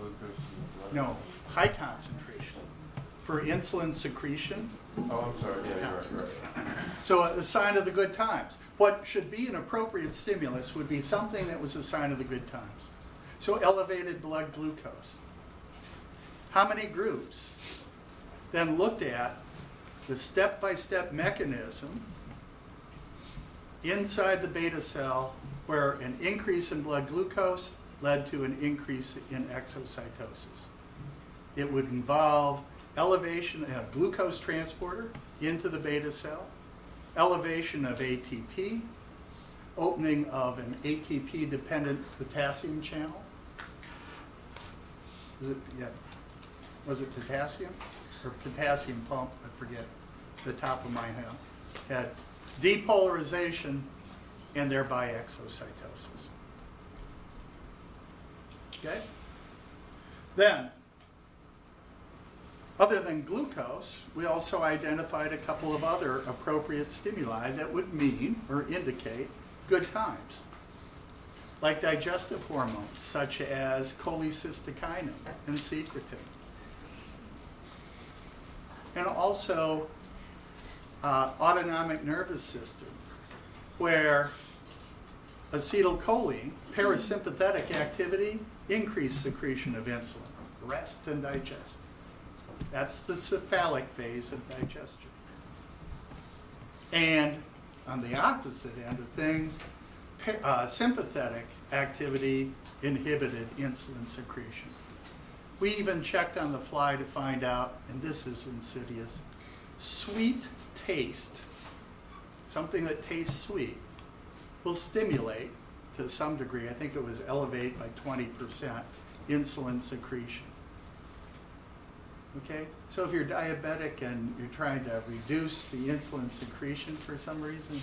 glucose in the blood? No, high concentration. For insulin secretion, Oh, I'm sorry, yeah, you're right. so a sign of the good times. What should be an appropriate stimulus would be something that was a sign of the good times. So elevated blood glucose. How many groups then looked at the step-by-step mechanism inside the beta cell where an increase in blood glucose led to an increase in exocytosis? It would involve elevation of glucose transporter into the beta cell, elevation of ATP, opening of an ATP-dependent potassium channel. Was it potassium? Or potassium pump, I forget the top of my head. Depolarization and thereby exocytosis. Okay? Then, other than glucose, we also identified a couple of other appropriate stimuli that would mean or indicate good times, like digestive hormones such as cholecystokinin and secretin. And also autonomic nervous system, where acetylcholine, parasympathetic activity, increased secretion of insulin, rest and digest. That's the cephalic phase of digestion. And on the opposite end of things, sympathetic activity inhibited insulin secretion. We even checked on the fly to find out, and this is insidious, sweet taste, something that tastes sweet, will stimulate to some degree, I think it was elevate by 20%, insulin secretion. Okay, so if you're diabetic and you're trying to reduce the insulin secretion for some reason,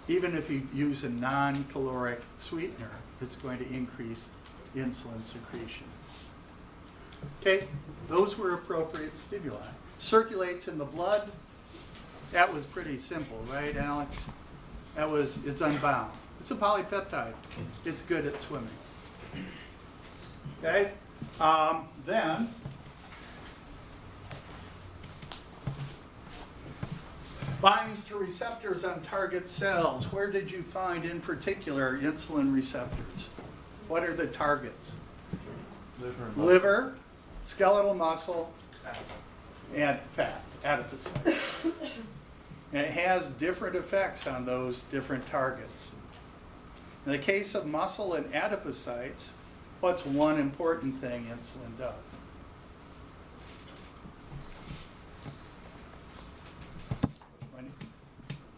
even if you use a non-caloric sweetener, it's going to increase insulin secretion. Okay, those were appropriate stimuli. Circulates in the blood. That was pretty simple, right, Alex? It's unbound. It's a polypeptide. It's good at swimming. Okay, then binds to receptors on target cells. Where did you find, in particular, insulin receptors? What are the targets? Liver, skeletal muscle, and fat, adipocytes. And it has different effects on those different targets. In the case of muscle and adipocytes, what's one important thing insulin does?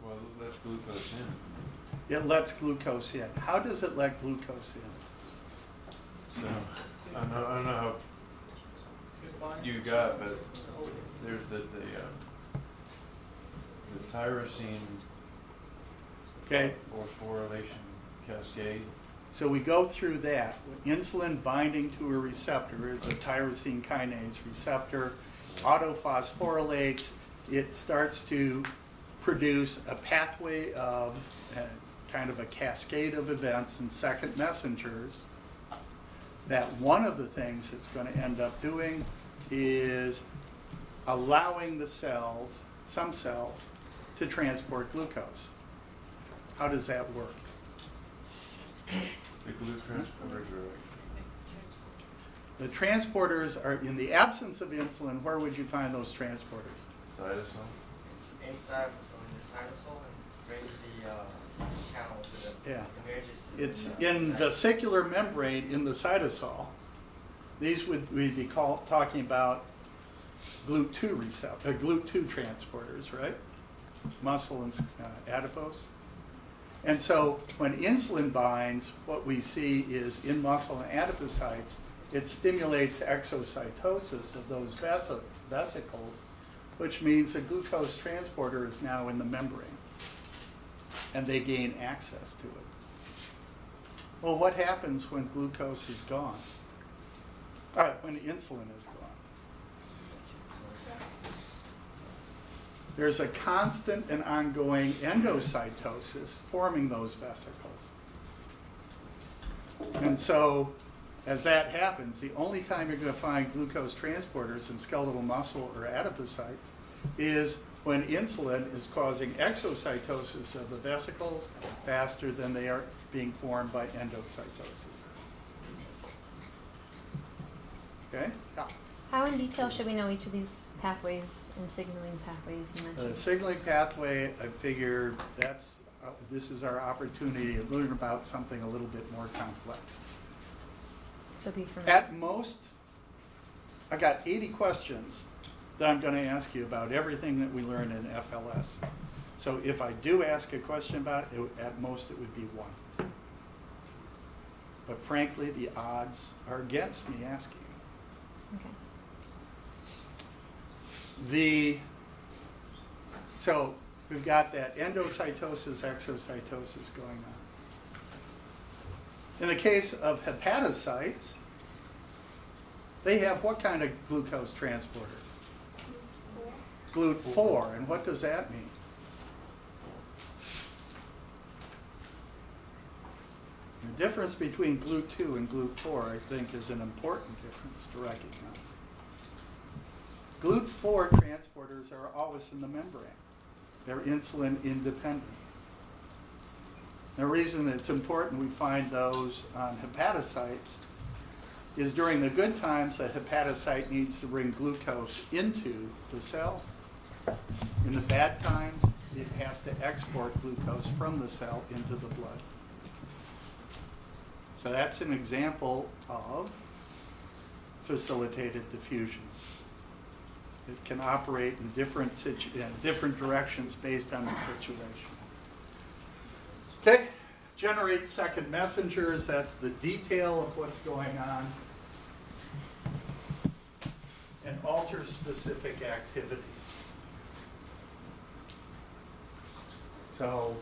Well, it lets glucose in. It lets glucose in. How does it let glucose in? So, I don't know how you got, but there's the tyrosine Okay, phosphorylation cascade. so we go through that. Insulin binding to a receptor is a tyrosine kinase receptor, autophosphorylates. It starts to produce a pathway of kind of a cascade of events and second messengers that one of the things it's going to end up doing is allowing the cells, some cells, to transport glucose. How does that work? The glucose transporters are The transporters are, in the absence of insulin, where would you find those transporters? cytosol. It's inside the cytosol and brings the channel to the Yeah. emerges to It's the in vesicular membrane in the cytosol. These we'd be talking about GLUT2 GLUT2 transporters, right? Muscle and adipose. And so when insulin binds, what we see is in muscle and adipocytes, it stimulates exocytosis of those vesicles, which means the glucose transporter is now in the membrane, and they gain access to it. Well, what happens when glucose is gone? When insulin is gone. There's a constant and ongoing endocytosis forming those vesicles. And so As that happens, the only time you're going to find glucose transporters in skeletal muscle or adipocytes is when insulin is causing exocytosis of the vesicles faster than they are being formed by endocytosis. Okay? How in detail should we know each of these pathways and signaling pathways you mentioned? The signaling pathway, I figured this is our opportunity to learn about something a little bit more complex. So be from At most, I got 80 questions that I'm going to ask you about everything that we learn in FLS. So if I do ask a question about it, at most it would be one. But frankly, the odds are against me asking you. Okay. So we've got that endocytosis, exocytosis going on. In the case of hepatocytes, they have what kind of glucose transporter? GLUT4. And what does that mean? The difference between GLUT2 and GLUT4, I think, is an important difference to recognize. GLUT4 transporters are always in the membrane. They're insulin independent. The reason it's important we find those on hepatocytes is during the good times, the hepatocyte needs to bring glucose into the cell. In the bad times, it has to export glucose from the cell into the blood. So that's an example of facilitated diffusion. It can operate in different directions based on the situation. Okay, generate second messengers. That's the detail of what's going on. And alter specific activity. So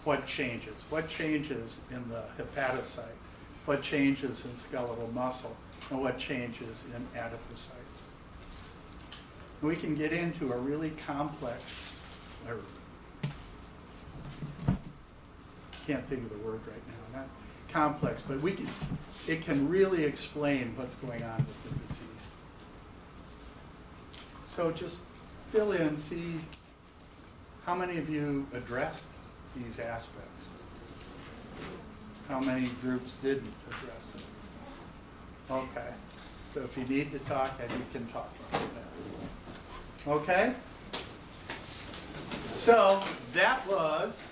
what changes? What changes in the hepatocyte? What changes in skeletal muscle? And what changes in adipocytes? We can get into a really complex, or can't think of the word right now, not complex, but it can really explain what's going on with the disease. So just fill in, see how many of you addressed these aspects. How many groups didn't address it? Okay, so if you need to talk, then you can talk about that. Okay? So that was